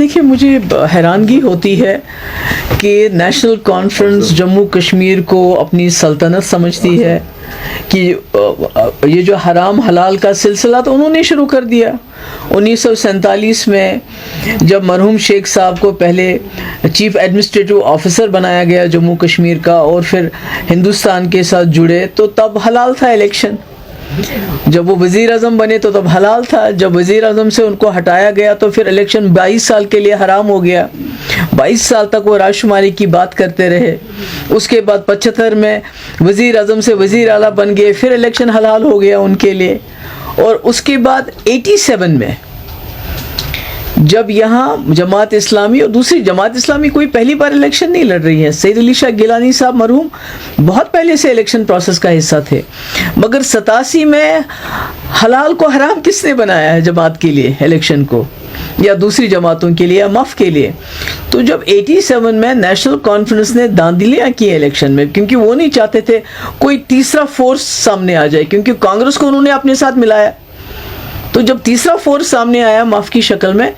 دیکھیں مجھے حیرانگی ہوتی ہے کہ نیشنل کانفرنس جموں کشمیر کو اپنی سلطنت سمجھتی ہے کہ یہ جو حرام حلال کا سلسلہ تو انہوں نے شروع کر دیا 1947 میں جب مرحوم شیخ صاحب کو پہلے چیف ایڈمنسٹریٹو آفیسر بنایا گیا جموں کشمیر کا اور پھر ہندوستان کے ساتھ جڑے تو تب حلال تھا الیکشن. جب وہ وزیر اعظم بنے تو تب حلال تھا. جب وزیر اعظم سے ان کو ہٹایا گیا تو پھر الیکشن 22 سال کے لیے حرام ہو گیا. 22 سال تک وہ رائے شماری کی بات کرتے رہے. اس کے بعد 75 میں وزیر اعظم سے وزیر اعلیٰ بن گئے, پھر الیکشن حلال ہو گیا ان کے لیے. اور اس کے بعد 87 میں جب یہاں جماعت اسلامی اور دوسری جماعت اسلامی کوئی پہلی بار الیکشن نہیں لڑ رہی ہے. سید علی شاہ گیلانی صاحب مرحوم بہت پہلے سے الیکشن پروسیس کا حصہ تھے, مگر 87 میں حلال کو حرام کس نے بنایا ہے جماعت کے لیے الیکشن کو, یا دوسری جماعتوں کے لیے, یا مف کے لیے. تو جب 87 میں نیشنل کانفرنس نے داندلیاں کی الیکشن میں, کیونکہ وہ نہیں چاہتے تھے کوئی تیسرا فورس سامنے آ جائے, کیونکہ کانگریس کو انہوں نے اپنے ساتھ ملایا. تو جب تیسرا فورس سامنے آیا مف کی شکل میں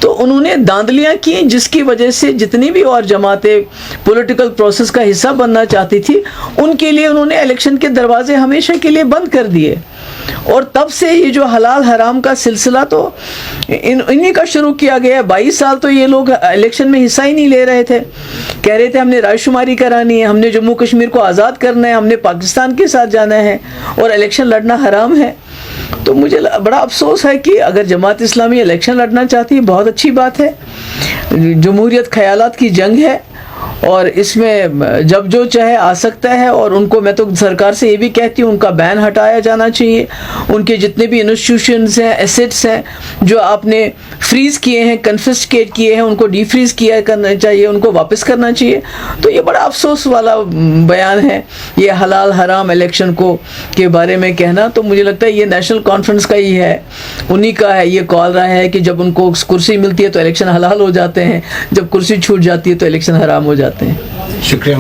تو انہوں نے داندلیاں کی, جس کی وجہ سے جتنی بھی اور جماعتیں پولیٹیکل پروسیس کا حصہ بننا چاہتی تھی ان کے لیے انہوں نے الیکشن کے دروازے ہمیشہ کے لیے بند کر دیے. اور تب سے یہ جو حلال حرام کا سلسلہ تو انہی کا شروع کیا گیا. 22 سال تو یہ لوگ الیکشن میں حصہ ہی نہیں لے رہے تھے, کہہ رہے تھے ہم نے رائے شماری کرانی ہے, ہم نے جموں کشمیر کو آزاد کرنا ہے, ہم نے پاکستان کے ساتھ جانا ہے, اور الیکشن لڑنا حرام ہے. تو مجھے بڑا افسوس ہے کہ اگر جماعت اسلامی الیکشن لڑنا چاہتی ہے بہت اچھی بات ہے. جمہوریت خیالات کی جنگ ہے اور اس میں جب جو چاہے آ سکتا ہے, اور ان کو میں تو سرکار سے یہ بھی کہتی ہوں ان کا بین ہٹایا جانا چاہیے. ان کے جتنے بھی انسٹیٹیوشنز ہیں, ایسٹس ہیں جو آپ نے فریز کیے ہیں, کنفسکیٹ کیے ہیں, ان کو ڈی فریز کیا کرنا چاہیے, ان کو واپس کرنا چاہیے. تو یہ بڑا افسوس والا بیان ہے یہ حلال حرام الیکشن کو کے بارے میں کہنا. تو مجھے لگتا ہے یہ نیشنل کانفرنس کا ہی ہے, انہی کا ہے یہ کال رہا ہے کہ جب ان کو کرسی ملتی ہے تو الیکشن حلال ہو جاتے ہیں, جب کرسی چھوٹ جاتی ہے تو الیکشن حرام ہو جاتے ہیں. شکریہ.